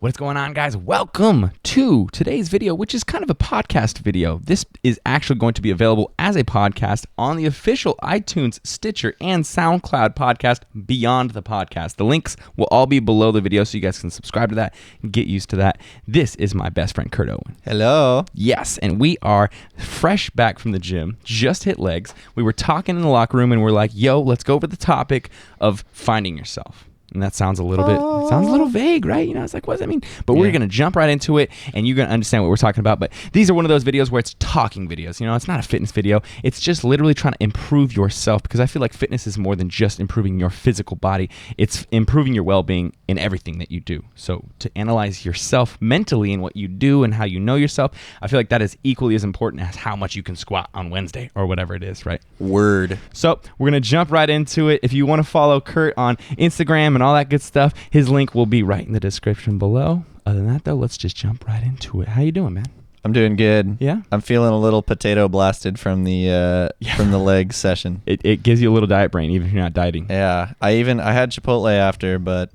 What's going on, guys? Welcome to today's video, which is kind of a podcast video. This is actually going to be available as a podcast on the official iTunes, Stitcher, and SoundCloud podcast, Beyond the Podcast. The links will all be below the video so you guys can subscribe to that and get used to that. This is my best friend, Curt Owen. Hello. Yes, and we are fresh back from the gym, just hit legs. We were talking in the locker room and we're like, yo, let's go over the topic of finding yourself. And that sounds a little vague, right? You know, it's like, what does that mean? But we're going to jump right into it, and you're going to understand what we're talking about. But these are one of those videos where it's talking videos. You know, it's not a fitness video. It's just literally trying to improve yourself, because I feel like fitness is more than just improving your physical body. It's improving your well-being in everything that you do. So to analyze yourself mentally in what you do and how you know yourself, I feel like that is equally as important as how much you can squat on Wednesday or whatever it is, right? Word. So we're going to jump right into it. If you want to follow Curt on Instagram and all that good stuff, his link will be right in the description below. Other than that, though, let's just jump right into it. How you doing, man? I'm doing good. Yeah? I'm feeling a little potato blasted from the leg session. It gives you a little diet brain, even if you're not dieting. Yeah. I had Chipotle after, but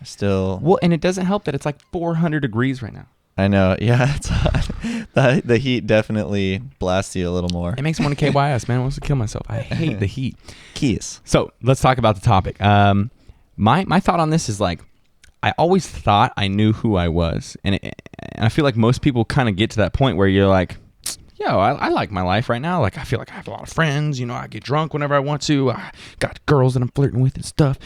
still. Well, and it doesn't help that it's like 400 degrees right now. I know. Yeah, it's hot. The heat definitely blasts you a little more. It makes me want to KYS, man. I want to kill myself. I hate the heat. Keys. So let's talk about the topic. My thought on this is like, I always thought I knew who I was. And I feel like most people kind of get to that point where you're like, yo, I like my life right now. Like, I feel like I have a lot of friends. You know, I get drunk whenever I want to. I got girls that I'm flirting with and stuff.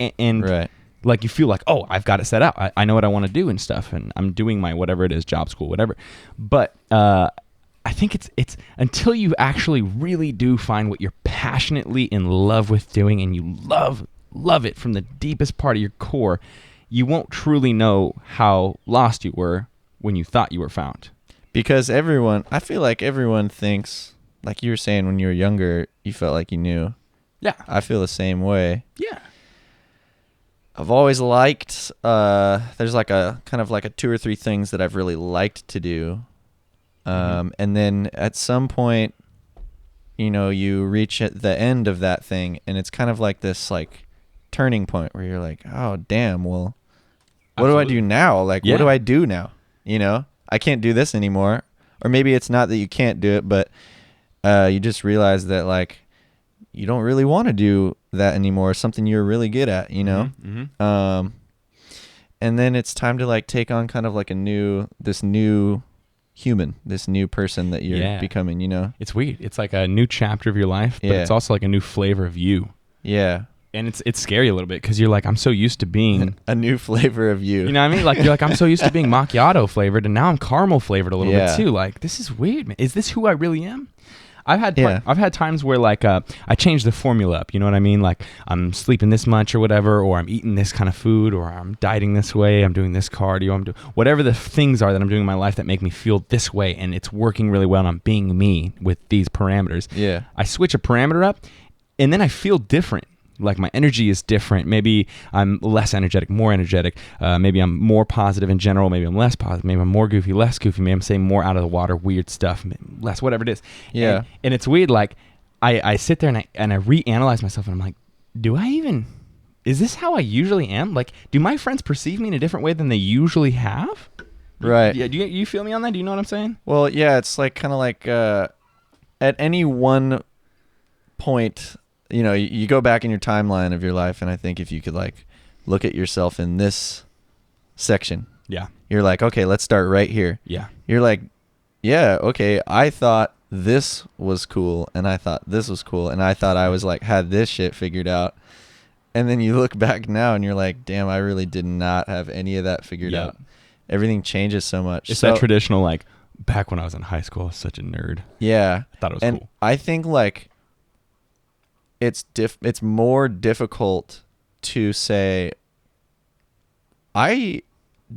And right. Like, you feel like, oh, I've got it set out. I know what I want to do and stuff. And I'm doing my whatever it is, job, school, whatever. But I think it's until you actually really do find what you're passionately in love with doing, and you love it from the deepest part of your core, you won't truly know how lost you were when you thought you were found. Because I feel like everyone thinks, like you were saying when you were younger, you felt like you knew. Yeah. I feel the same way. Yeah. I've always liked, there's like a kind of like a 2 or 3 things that I've really liked to do. And then at some point, you know, you reach at the end of that thing, and it's kind of like this like turning point where you're like, oh, damn, well, what do I do now? Like, what do I do now? You know, I can't do this anymore. Or maybe it's not that you can't do it, but you just realize that like you don't really want to do that anymore. Something you're really good at, you know? Mm-hmm. And then it's time to like take on kind of like this new human, this new person that you're becoming, you know? It's weird. It's like a new chapter of your life, but it's also like a new flavor of you. Yeah. And it's scary a little bit, because you're like, I'm so used to being a new flavor of you. You know what I mean? Like, you're like, I'm so used to being macchiato flavored, and now I'm caramel flavored a little bit too. Like, this is weird, man. Is this who I really am? I've had times where like I change the formula up. You know what I mean? Like, I'm sleeping this much or whatever, or I'm eating this kind of food, or I'm dieting this way. I'm doing this cardio. I'm doing whatever the things are that I'm doing in my life that make me feel this way, and it's working really well. And I'm being me with these parameters. Yeah. I switch a parameter up, and then I feel different. Like, my energy is different. Maybe I'm less energetic, more energetic. Maybe I'm more positive in general. Maybe I'm less positive. Maybe I'm more goofy, less goofy. Maybe I'm saying more out of the water, weird stuff, less, whatever it is. Yeah. And it's weird. Like, I sit there and I reanalyze myself, and I'm like, is this how I usually am? Like, do my friends perceive me in a different way than they usually have? Right. Yeah. Do you feel me on that? Do you know what I'm saying? Well, yeah, it's like kind of like at any one point, you know, you go back in your timeline of your life, and I think if you could like look at yourself in this section, you're like, okay, let's start right here. Yeah. You're like, yeah, okay, I thought this was cool, and I thought this was cool, and I thought I was like had this shit figured out. And then you look back now and you're like, damn, I really did not have any of that figured out. Everything changes so much. It's that traditional, like, back when I was in high school, I was such a nerd. Yeah. I thought it was cool. I think like it's more difficult to say, I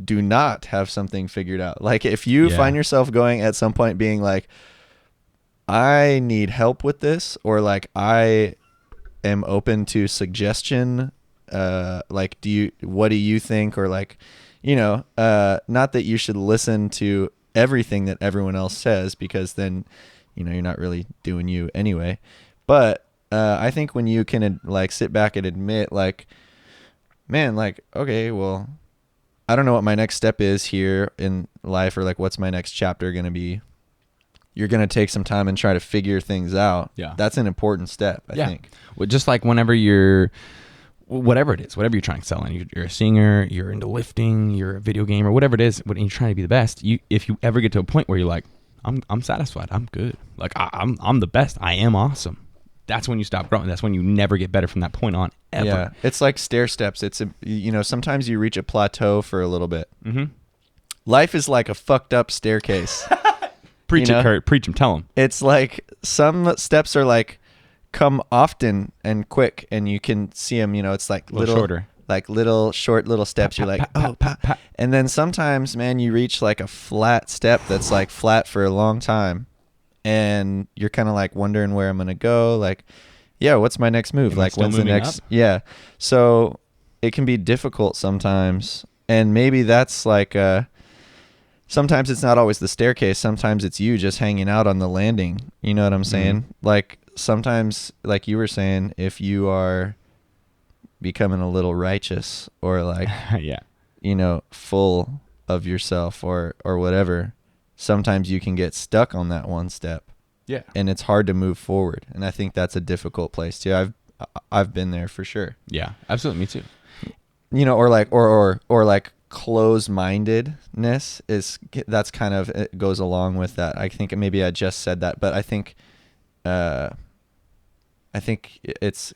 do not have something figured out. Like, if you find yourself going at some point being like, I need help with this, or like, I am open to suggestion, like, what do you think? Or like, you know, not that you should listen to everything that everyone else says, because then, you know, you're not really doing you anyway. But I think when you can like sit back and admit like, man, like, okay, well, I don't know what my next step is here in life, or like what's my next chapter going to be. You're going to take some time and try to figure things out. Yeah. That's an important step, I think. Well, just like whenever you're, whatever it is, whatever you're trying to sell, and you're a singer, you're into lifting, you're a video gamer, whatever it is, when you're trying to be the best, if you ever get to a point where you're like, I'm satisfied, I'm good, like I'm the best, I am awesome, that's when you stop growing. That's when you never get better from that point on, ever. Yeah. It's like stair steps. It's sometimes you reach a plateau for a little bit. Mm-hmm. Life is like a fucked up staircase. Preach it, Curt. Preach them. Tell them. It's like some steps are like come often and quick, and you can see them. It's like little shorter, like little short little steps. You're like, oh, and then sometimes, man, you reach like a flat step that's like flat for a long time, and you're kind of like wondering where I'm gonna go. Like, yeah, what's my next move? Like, when's the next? Up? Yeah, so it can be difficult sometimes, and maybe that's like sometimes it's not always the staircase. Sometimes it's you just hanging out on the landing. You know what I'm saying? Mm-hmm. Like sometimes, like you were saying, if you are becoming a little righteous or like, full of yourself or whatever, sometimes you can get stuck on that one step. Yeah. And it's hard to move forward. And I think that's a difficult place too. I've been there for sure. Yeah, absolutely. Me too. Or like close-mindedness that's kind of, it goes along with that. I think maybe I just said that, but I think it's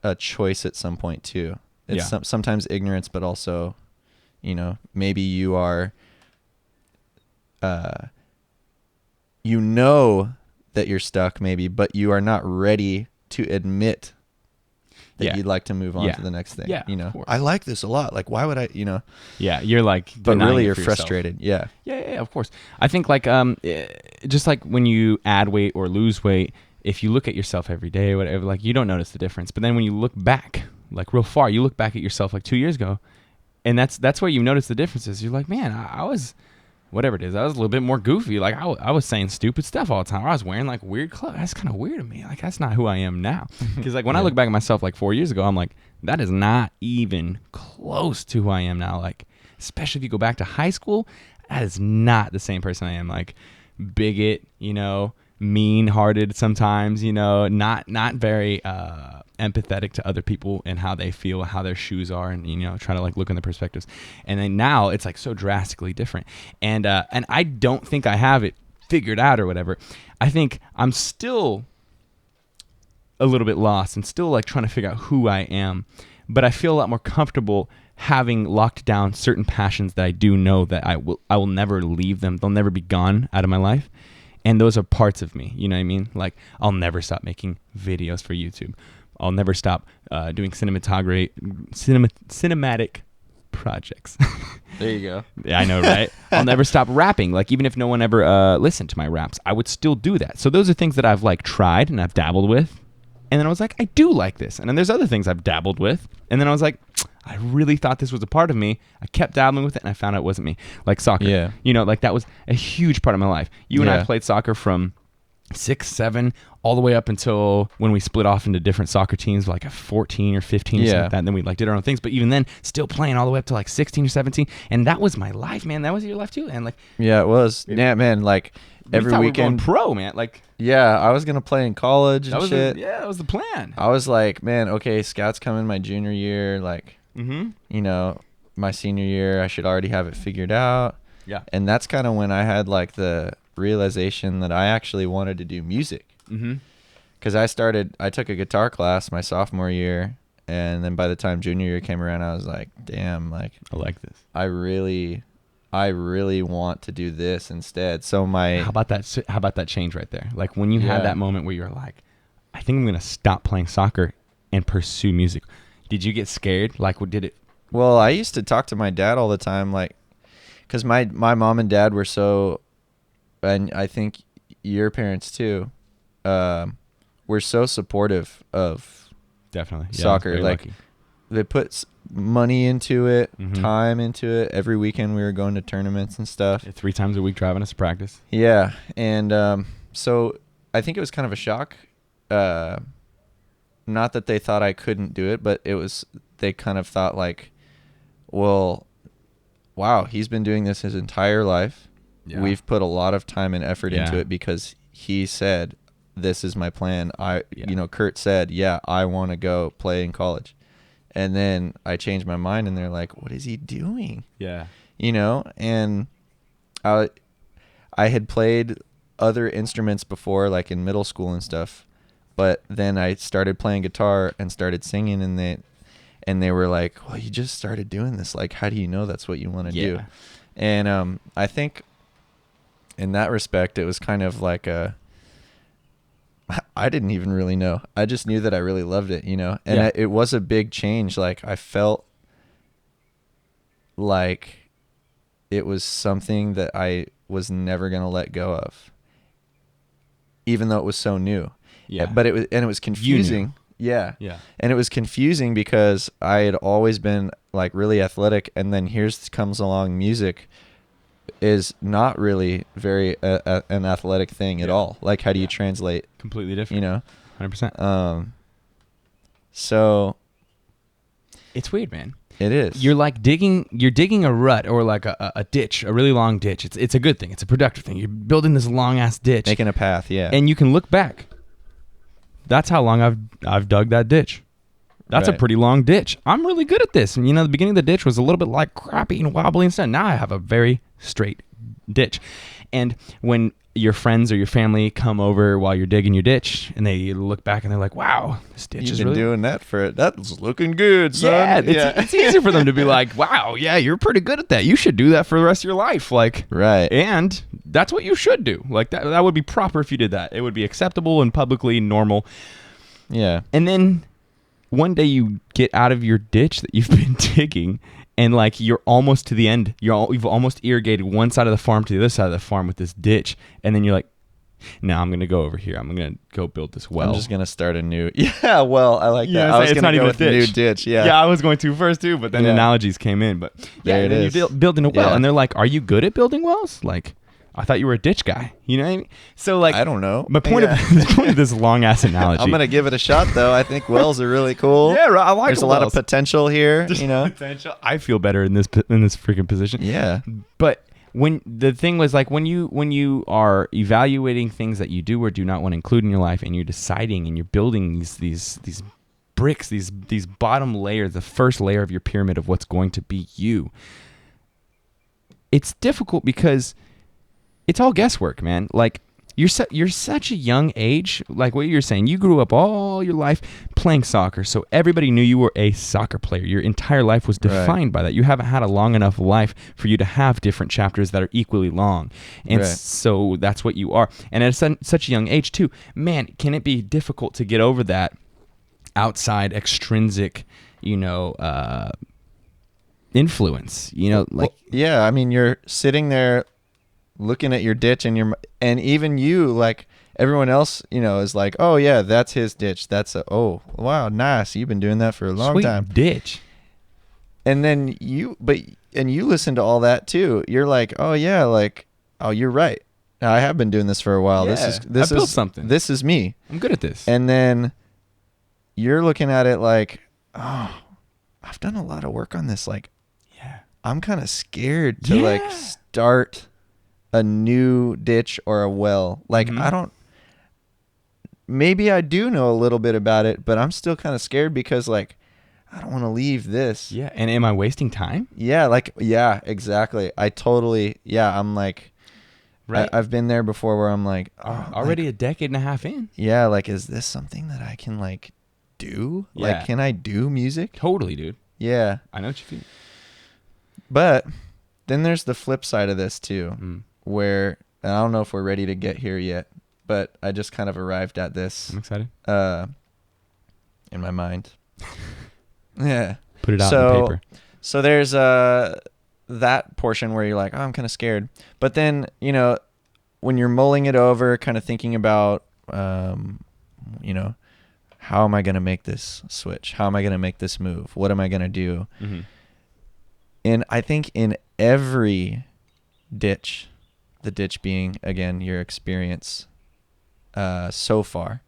a choice at some point too. It's sometimes ignorance, but also, maybe you are, that you're stuck maybe, but you are not ready to admit that you'd like to move on to the next thing. Yeah, I like this a lot. Like, why would I, Yeah, you're like, but really you're frustrated. Yeah, of course. I think like, just like when you add weight or lose weight, if you look at yourself every day or whatever, like you don't notice the difference. But then when you look back, like real far, you look back at yourself like 2 years ago, and that's where you notice the differences. You're like, man, I was, whatever it is, I was a little bit more goofy. Like I was saying stupid stuff all the time. I was wearing like weird clothes. That's kind of weird to me. Like that's not who I am now. Because like when I look back at myself like 4 years ago, I'm like, that is not even close to who I am now. Like especially if you go back to high school, that is not the same person I am. Like bigot, mean-hearted sometimes, not very empathetic to other people and how they feel, how their shoes are, and try to like look in the perspectives. And then now it's like so drastically different. And I don't think I have it figured out or whatever. I think I'm still a little bit lost and still like trying to figure out who I am. But I feel a lot more comfortable having locked down certain passions that I do know that I will never leave them. They'll never be gone out of my life. And those are parts of me, you know what I mean? Like, I'll never stop making videos for YouTube. I'll never stop doing cinematic projects. There you go. Yeah, I know, right? I'll never stop rapping. Like, even if no one ever listened to my raps, I would still do that. So those are things that I've, like, tried and I've dabbled with. And then I was like, I do like this. And then there's other things I've dabbled with. And then I was like, I really thought this was a part of me. I kept dabbling with it, and I found out it wasn't me. Like soccer. Yeah. Like that was a huge part of my life. You and I played soccer from 6, 7, all the way up until when we split off into different soccer teams, like a 14 or 15 or something like that. And then we like did our own things. But even then, still playing all the way up to like 16 or 17. And that was my life, man. That was your life too. And like, yeah, it was. Yeah, man. Like every weekend, we were going pro, man. Like, yeah, I was gonna play in college and shit. That was the plan. I was like, man, okay, scouts coming my junior year, like, my senior year, I should already have it figured out. Yeah. And that's kind of when I had like the realization that I actually wanted to do music. Because I took a guitar class my sophomore year, and then by the time junior year came around, I was like, damn, like, I like this. I really want to do this instead. So how about that change right there? Like when you had that moment where you're like, I think I'm going to stop playing soccer and pursue music. Did you get scared? Like, what did it? Well, I used to talk to my dad all the time, like, because my mom and dad were so, and I think your parents too, were so supportive of definitely soccer. Like, lucky. They put money into it, time into it. Every weekend we were going to tournaments and stuff. 3 times a week driving us to practice. Yeah, and so I think it was kind of a shock. Not that they thought I couldn't do it, but they kind of thought like, well, wow, he's been doing this his entire life. Yeah. We've put a lot of time and effort into it because he said, this is my plan. Curt said, yeah, I want to go play in college. And then I changed my mind and they're like, what is he doing? Yeah. And I had played other instruments before, like in middle school and stuff. But then I started playing guitar and started singing, and they were like, well, you just started doing this. Like, how do you know that's what you want to do? And I think in that respect, it was kind of like I didn't even really know. I just knew that I really loved it, And it was a big change. Like, I felt like it was something that I was never going to let go of, even though it was so new. Yeah. But it was confusing. Yeah. Yeah. And it was confusing because I had always been like really athletic, and then comes along music is not really very an athletic thing at all. Like, how do you translate? Completely different. 100%. So it's weird, man. It is. You're like digging a rut or like a ditch, a really long ditch. It's a good thing. It's a productive thing. You're building this long ass ditch. Making a path, yeah. And you can look back. That's how long I've dug that ditch. That's a pretty long ditch. I'm really good at this. And the beginning of the ditch was a little bit like crappy and wobbly and stuff. Now I have a very straight ditch. And when your friends or your family come over while you're digging your ditch and they look back and they're like, wow, this ditch is really... You've been doing that for it. That's looking good, son. Yeah, it's easier for them to be like, wow, yeah, you're pretty good at that. You should do that for the rest of your life. Like, right. And that's what you should do. Like, that would be proper if you did that. It would be acceptable and publicly normal. Yeah. And then one day you get out of your ditch that you've been digging, and like you're almost to the end. You've almost irrigated one side of the farm to the other side of the farm with this ditch, and then you're like, "No, I'm gonna go over here. I'm gonna go build this well. I'm just gonna start a new." Yeah, well, I like that. I was gonna go with a new ditch. Yeah, I was going to first too, but then analogies came in. But there it is. You're building a well, and they're like, "Are you good at building wells?" Like, I thought you were a ditch guy. You know what I mean? So like, I don't know. My point of this long ass analogy. I'm gonna give it a shot though. I think wells are really cool. Yeah, I like. There's a lot of potential here. Potential. I feel better in this freaking position. Yeah. But when the thing was like when you are evaluating things that you do or do not want to include in your life, and you're deciding and you're building these bricks, these bottom layers, the first layer of your pyramid of what's going to be you. It's difficult because it's all guesswork, man. Like, you're such a young age. Like what you're saying, you grew up all your life playing soccer, so everybody knew you were a soccer player. Your entire life was defined by that. You haven't had a long enough life for you to have different chapters that are equally long. And so that's what you are. And at such a young age, too, man, can it be difficult to get over that outside extrinsic, influence, yeah, I mean, you're sitting there looking at your ditch, and even you, like everyone else, is like, oh yeah, that's his ditch. Oh wow, nice. You've been doing that for a long time. Ditch. And then you listen to all that too. You're like, oh yeah, like, oh, you're right. I have been doing this for a while. Yeah, this built is something. This is me. I'm good at this. And then you're looking at it like, oh, I've done a lot of work on this. Like, yeah, I'm kind of scared to like start a new ditch or a well. Like, maybe I do know a little bit about it, but I'm still kind of scared because like, I don't want to leave this. Yeah. And am I wasting time? Yeah. Like, yeah, exactly. I'm like, right. I've been there before where I'm like, already a decade and a half in. Yeah. Like, is this something that I can like do? Yeah. Like, can I do music? Totally, dude. Yeah. I know what you feel. But then there's the flip side of this too, where, and I don't know if we're ready to get here yet, but I just kind of arrived at this. I'm excited. In my mind. Yeah. Put it out on paper. So there's that portion where you're like, oh, I'm kind of scared. But then, when you're mulling it over, kind of thinking about, how am I going to make this switch? How am I going to make this move? What am I going to do? Mm-hmm. And I think in every ditch, the ditch being, again, your experience so far,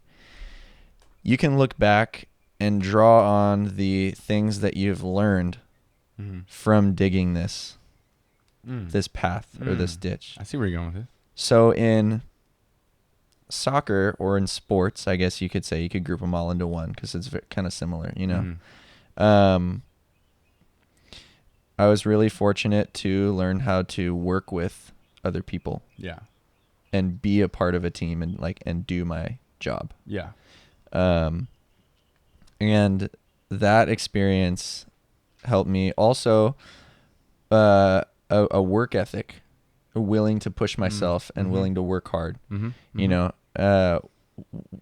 you can look back and draw on the things that you've learned from digging this. this path or this ditch. I see where you're going with it. So in soccer or in sports, I guess you could say, you could group them all into one because it's kind of similar, you know. I was really fortunate to learn how to work with other people. Yeah. And be a part of a team and do my job. Yeah. And that experience helped me also a work ethic, willing to push myself and willing to work hard. You know,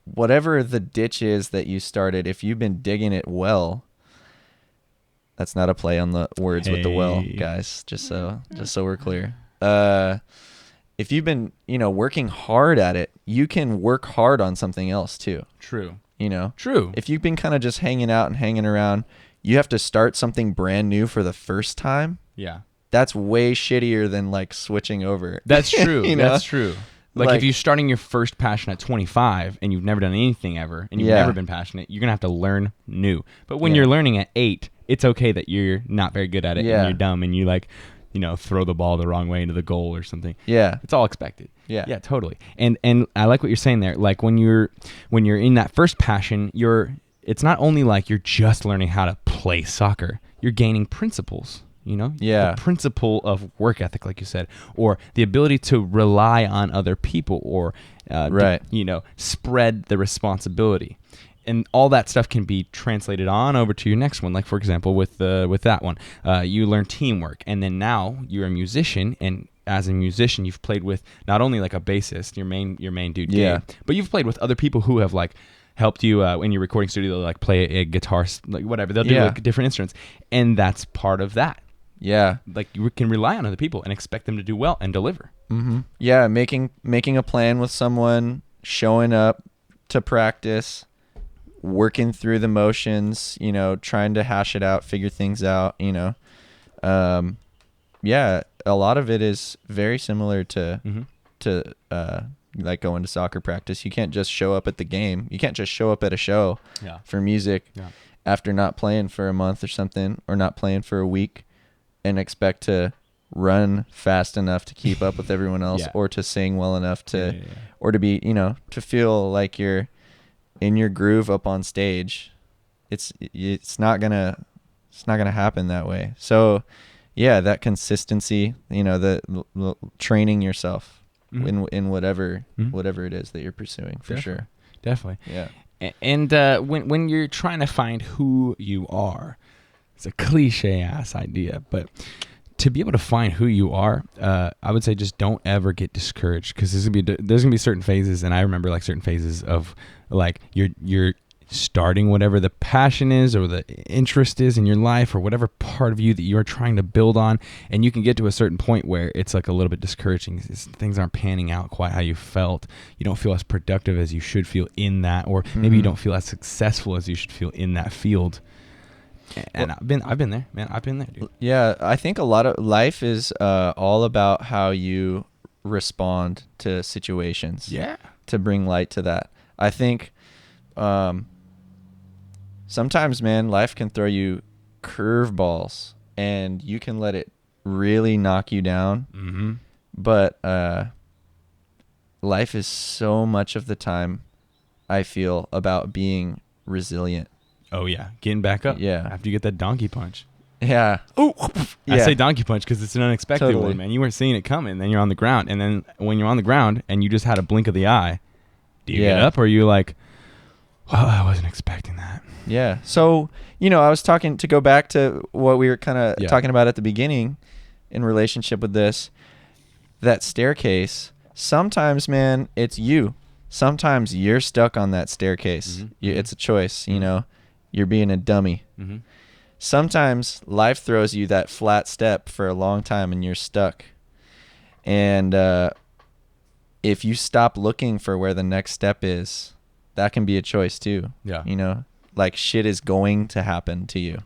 whatever the ditch is that you started, if you've been digging it well, that's not a play on the words with the well, guys, just so we're clear. If you've been, working hard at it, you can work hard on something else too. True. True. If you've been kind of just hanging out and hanging around, you have to start something brand new for the first time. Yeah. That's way shittier than like switching over. That's true. That's true. Like if you're starting your first passion at 25 and you've never done anything ever and you've never been passionate, you're going to have to learn new. But when you're learning at 8, it's okay that you're not very good at it and you're dumb and you throw the ball the wrong way into the goal or something. Yeah. It's all expected. Yeah. Yeah, totally. And I like what you're saying there. Like when you're in that first passion, it's not only like you're just learning how to play soccer, you're gaining principles, the principle of work ethic, like you said, or the ability to rely on other people or, spread the responsibility. And all that stuff can be translated on over to your next one. Like, for example, with that one, you learn teamwork. And then now you're a musician. And as a musician, you've played with not only like a bassist, your main dude, Gabe, but you've played with other people who have like helped you in your recording studio. They'll like play a guitar, like whatever. They'll do like different instruments. And that's part of that. Yeah. Like you can rely on other people and expect them to do well and deliver. Mm-hmm. Yeah. Making a plan with someone, showing up to practice, working through the motions, trying to hash it out, figure things out, a lot of it is very similar to like going to soccer practice. You can't just show up at the game. You can't just show up at a show for music after not playing for a month or something, or not playing for a week, and expect to run fast enough to keep up with everyone else or to sing well enough to or to be, to feel like you're in your groove up on stage. It's not gonna happen that way. So that consistency, the training yourself in whatever it is that you're pursuing, for sure. Definitely. Yeah. And when you're trying to find who you are, it's a cliche ass idea, but to be able to find who you are, I would say just don't ever get discouraged, because there's gonna be certain phases, and I remember like certain phases of like you're starting whatever the passion is or the interest is in your life, or whatever part of you that you're trying to build on, and you can get to a certain point where it's like a little bit discouraging. Things aren't panning out quite how you felt. You don't feel as productive as you should feel in that, or maybe you don't feel as successful as you should feel in that field. And I've been there, man. I've been there, dude. Yeah, I think a lot of life is all about how you respond to situations. Yeah. To bring light to that. I think sometimes, man, life can throw you curveballs, and you can let it really knock you down. Mm-hmm. But life is so much of the time, I feel, about being resilient. Oh, yeah. Getting back up. Yeah. After you get that donkey punch. Yeah. Oh, I say donkey punch because it's an unexpected one, man. You weren't seeing it coming. Then you're on the ground. And then when you're on the ground and you just had a blink of the eye, do you get up, or are you like, well, I wasn't expecting that? Yeah. So, I was talking, to go back to what we were kind of talking about at the beginning in relationship with this, that staircase. Sometimes, man, it's you. Sometimes you're stuck on that staircase. Mm-hmm. It's a choice, You're being a dummy. Mm-hmm. Sometimes life throws you that flat step for a long time and you're stuck. And if you stop looking for where the next step is, that can be a choice too. Yeah. Like shit is going to happen to you.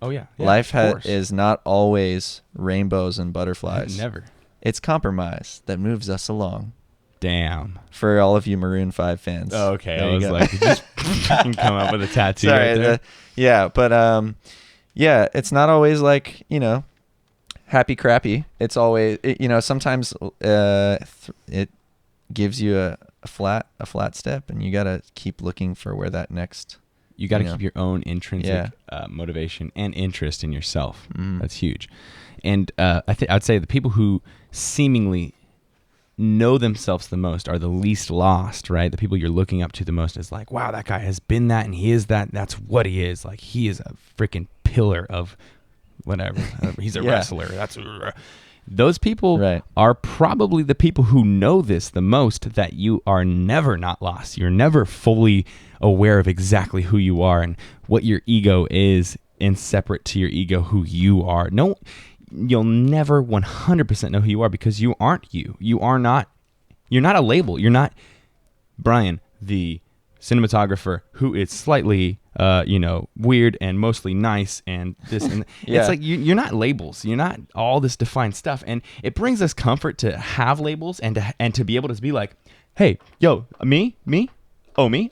Oh, yeah. Life is not always rainbows and butterflies. Never. It's compromise that moves us along. Damn. For all of you Maroon 5 fans. Oh, okay. I was like, you just fucking come up with a tattoo. Sorry, right there. But it's not always like, happy crappy. It's always, sometimes it gives you a flat step, and you got to keep looking for where that next. You got to keep your own intrinsic motivation and interest in yourself. That's huge. And I'd say the people who seemingly know themselves the most are the least lost, right? The people you're looking up to the most is like, wow, that guy has been that and he is that. That's what he is. Like, he is a freaking pillar of whatever. He's a wrestler. Those people are probably the people who know this the most, that you are never not lost. You're never fully aware of exactly who you are and what your ego is, and separate to your ego who you are. No, you'll never 100% know who you are, because you aren't you. You're not a label. You're not Brian, the cinematographer, who is slightly weird and mostly nice and this and it's like you're not labels. You're not all this defined stuff, and it brings us comfort to have labels and to be able to be like, hey, yo, me,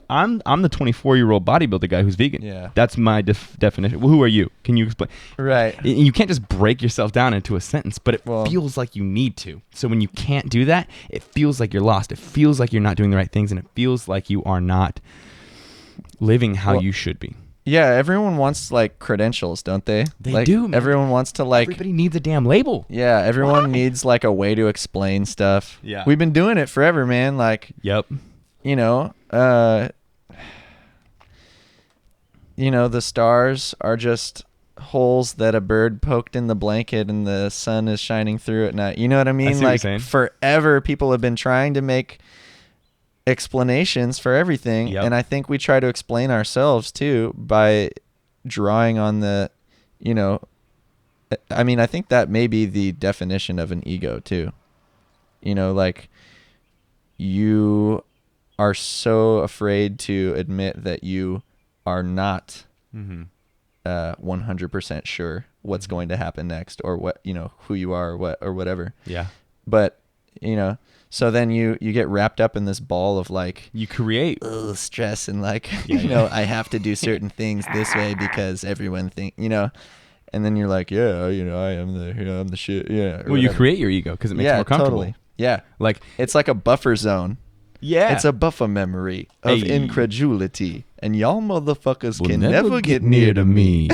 I'm the 24-year-old bodybuilder guy who's vegan. Yeah, that's my definition. Well, who are you? Can you explain? Right. You can't just break yourself down into a sentence, but it feels like you need to. So when you can't do that, it feels like you're lost. It feels like you're not doing the right things, and it feels like you are not living how you should be. Yeah, everyone wants like credentials, don't they? They do, man. Everyone wants to like... Everybody needs a damn label. Yeah, everyone needs like a way to explain stuff. Yeah. We've been doing it forever, man. Like... Yep. The stars are just holes that a bird poked in the blanket and the sun is shining through at night. You know what I mean? Like, forever people have been trying to make explanations for everything. Yep. And I think we try to explain ourselves too by drawing on the, I think that may be the definition of an ego too. Like, you are so afraid to admit that you are not 100% sure what's going to happen next, or what, who you are, or whatever. Yeah. But, so then you get wrapped up in this ball of like, you create stress and like, I have to do certain things this way because everyone and then you're like, I am I'm the shit. Yeah. Well, you create your ego because it makes it more comfortable. Totally. Yeah. Like, it's like a buffer zone. Yeah. It's a buffer memory of incredulity. And y'all motherfuckers can never get near to me.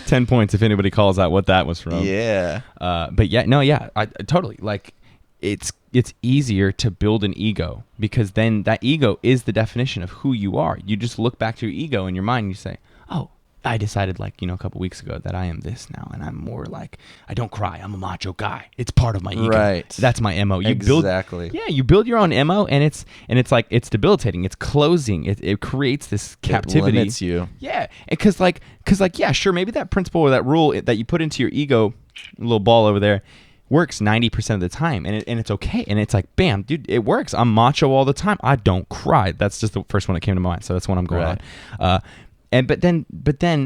10 points if anybody calls out what that was from. Yeah. But I totally. Like, it's easier to build an ego, because then that ego is the definition of who you are. You just look back to your ego in your mind and you say, oh, I decided a couple weeks ago that I am this now, and I'm more like, I don't cry. I'm a macho guy. It's part of my ego. Right. That's my MO. Exactly. You build your own MO, and it's like, it's debilitating. It's closing. It creates this captivity. It limits you. Yeah. Because sure, maybe that principle or that rule that you put into your ego, little ball over there, works 90% of the time, and it's okay. And it's like, bam, dude, it works. I'm macho all the time. I don't cry. That's just the first one that came to mind. So that's what I'm going on. But then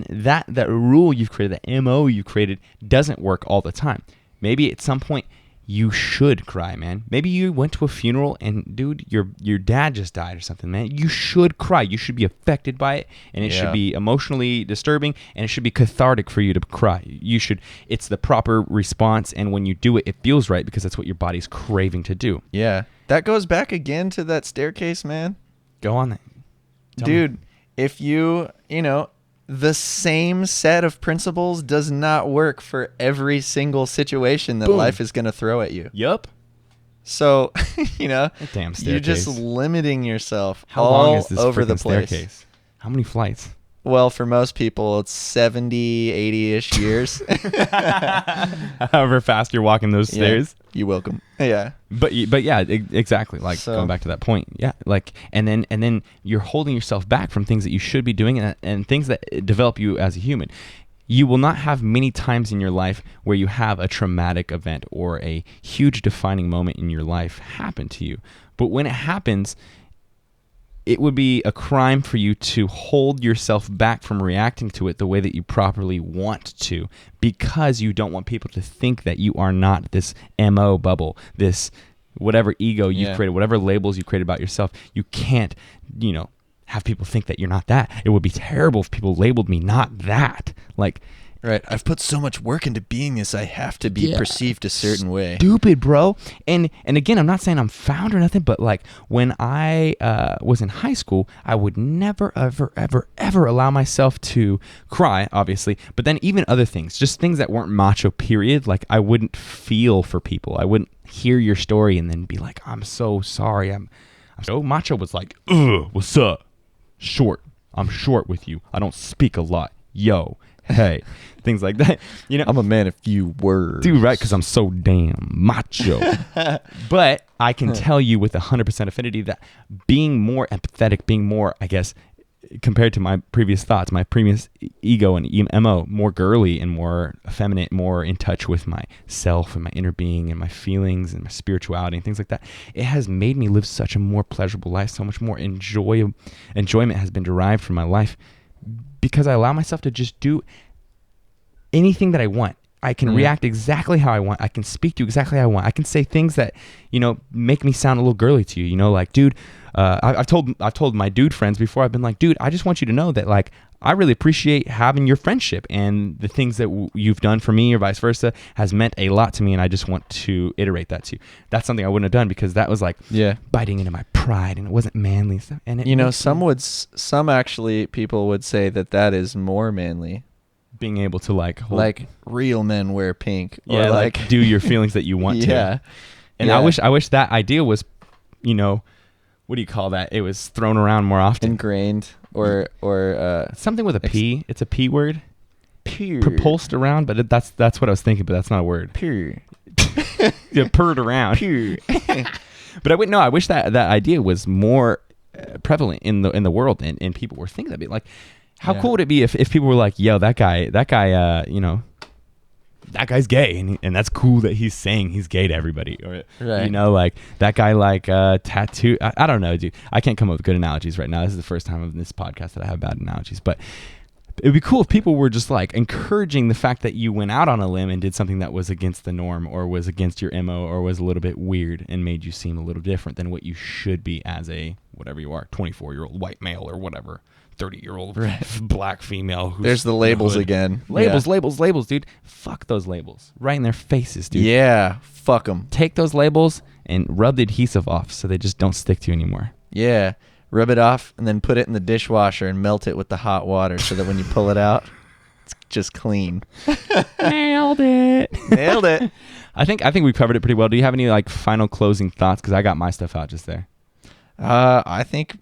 that rule you've created, that MO you created, doesn't work all the time. Maybe at some point you should cry, man. Maybe you went to a funeral and, dude, your dad just died or something, man. You should cry. You should be affected by it, and it should be emotionally disturbing, and it should be cathartic for you to cry. It's the proper response, and when you do it, it feels right, because that's what your body's craving to do. Yeah. That goes back again to that staircase, man. Go on then. Dude, if you, the same set of principles does not work for every single situation that life is going to throw at you. Yup. So, damn staircase. You're just limiting yourself How long all is this over the place. Staircase? How many flights? Well, for most people, it's 70, 80-ish years. However fast you're walking those stairs. You're welcome. Yeah. But yeah, exactly. Like, going back to that point. Yeah. Like, and then you're holding yourself back from things that you should be doing, and things that develop you as a human. You will not have many times in your life where you have a traumatic event or a huge defining moment in your life happen to you. But when it happens, it would be a crime for you to hold yourself back from reacting to it the way that you properly want to, because you don't want people to think that you are not this MO bubble, this whatever ego you've created, whatever labels you created about yourself. You can't, have people think that you're not that. It would be terrible if people labeled me not that. Like, Right. I've put so much work into being this, I have to be perceived a certain way. Stupid, bro. And again, I'm not saying I'm found or nothing, but like when I was in high school, I would never, ever, ever, ever allow myself to cry, obviously. But then even other things, just things that weren't macho, period. Like I wouldn't feel for people. I wouldn't hear your story and then be like, I'm so sorry. I'm so macho was like, what's up? Short. I'm short with you. I don't speak a lot. Yo. Hey, things like that. You know, I'm a man of few words. Dude, right? Because I'm so damn macho. But I can tell you with 100% affinity that being more empathetic, being more, I guess, compared to my previous thoughts, my previous ego and MO, more girly and more effeminate, more in touch with myself and my inner being and my feelings and my spirituality and things like that, it has made me live such a more pleasurable life. So much more enjoyment has been derived from my life, because I allow myself to just do anything that I want. I can react exactly how I want. I can speak to you exactly how I want. I can say things that, you know, make me sound a little girly to you. You know, like, dude, I've told my dude friends before. I've been like, dude, I just want you to know that, like, I really appreciate having your friendship, and the things that you've done for me or vice versa has meant a lot to me, and I just want to iterate that to you. That's something I wouldn't have done, because that was like biting into my pride, and it wasn't manly stuff. And you know, some people would say that is more manly. Being able to like real men wear pink, or like do your feelings that you want to. And I wish that idea was, you know, what do you call that? It was thrown around more often. Ingrained or something with a P. It's a P word. Pure. Propulsed around, but that's what I was thinking, but that's not a word. Pure. Purred around. Pure. But I wish that idea was more prevalent in the world, and people were thinking of it. Like, how cool would it be if people were like, yo, that guy, you know, that guy's gay, and that's cool that he's saying he's gay to everybody, or you know, like that guy, like tattoo. I don't know, dude. I can't come up with good analogies right now. This is the first time in this podcast that I have bad analogies, but it'd be cool if people were just like encouraging the fact that you went out on a limb and did something that was against the norm, or was against your MO, or was a little bit weird and made you seem a little different than what you should be as a whatever you are, 24-year-old white male or whatever. 30-year-old black female. There's the labels again. Labels, dude. Fuck those labels. Right in their faces, dude. Yeah, fuck them. Take those labels and rub the adhesive off so they just don't stick to you anymore. Yeah, rub it off and then put it in the dishwasher and melt it with the hot water so that when you pull it out, it's just clean. Nailed it. I think we covered it pretty well. Do you have any like final closing thoughts? Because I got my stuff out just there. I think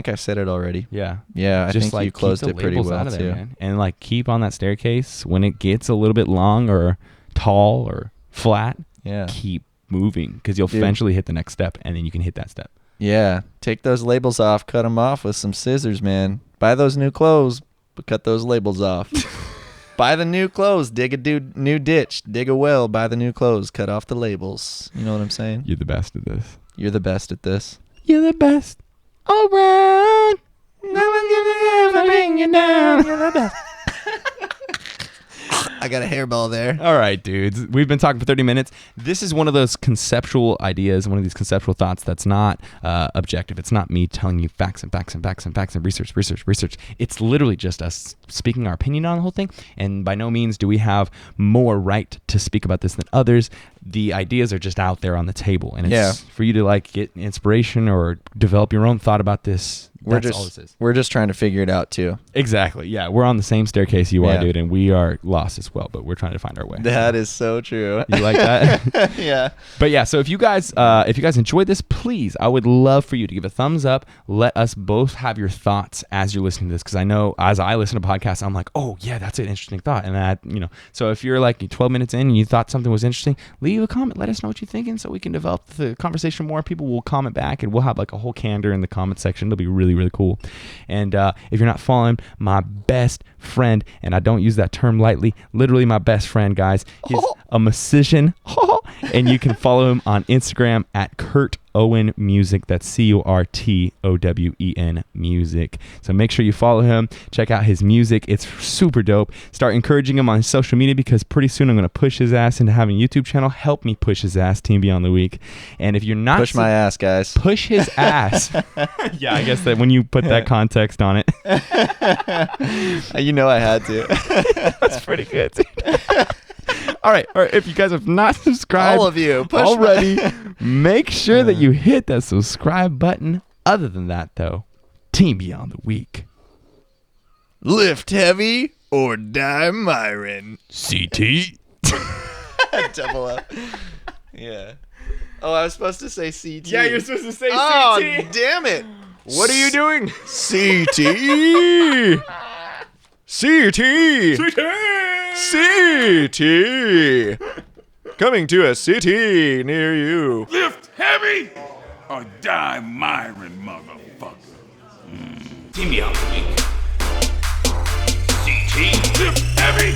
I said it already. Yeah. I think you closed it pretty well too. Man. And like, keep on that staircase when it gets a little bit long or tall or flat. Yeah. Keep moving, because you'll eventually hit the next step, and then you can hit that step. Yeah. Take those labels off. Cut them off with some scissors, man. Buy those new clothes, but cut those labels off. Buy the new clothes. Dig a new ditch. Dig a well. Buy the new clothes. Cut off the labels. You know what I'm saying? You're the best at this. You're the best at this. You're the best around. No one's gonna ever bring you down. You're the best. I got a hairball there. All right, dudes. We've been talking for 30 minutes. This is one of those conceptual ideas, one of these conceptual thoughts that's not objective. It's not me telling you facts and research. It's literally just us speaking our opinion on the whole thing. And by no means do we have more right to speak about this than others. The ideas are just out there on the table. And it's for you to like get inspiration or develop your own thought about this. All this is. We're just trying to figure it out too. Exactly. Yeah, we're on the same staircase you are, dude, and we are lost as well, but we're trying to find our way. That is so true. You like that? Yeah. But yeah, so if you guys enjoyed this, please, I would love for you to give a thumbs up. Let us both have your thoughts as you're listening to this, because I know as I listen to podcasts, I'm like, oh yeah, that's an interesting thought, and that, you know. So if you're like 12 minutes in and you thought something was interesting, leave a comment. Let us know what you're thinking, so we can develop the conversation more. People will comment back, and we'll have like a whole candor in the comment section. It'll be really, really cool. And if you're not following my best friend, and I don't use that term lightly, literally my best friend, guys, he's a musician, and you can follow him on Instagram at Curt Owen Music. That's CurtOwen Music. So make sure you follow him. Check out his music. It's super dope. Start encouraging him on social media, because pretty soon I'm going to push his ass into having a YouTube channel. Help me push his ass, Team Beyond the Week. And if you're not... Push my ass, guys. Push his ass. Yeah, I guess that when you put that context on it. You know I had to. That's pretty good, dude. All right. If you guys have not subscribed all of you already, make sure that you hit that subscribe button. Other than that, though, Team Beyond the Week. Lift heavy or die MIRIN. CT. Double up. Yeah. Oh, I was supposed to say CT. Yeah, you're supposed to say CT. Oh, damn it. What are you doing? CT. CT. Coming to a city near you. Lift heavy or die MIRIN, motherfucker. Team Beyond the Week. CT. Lift heavy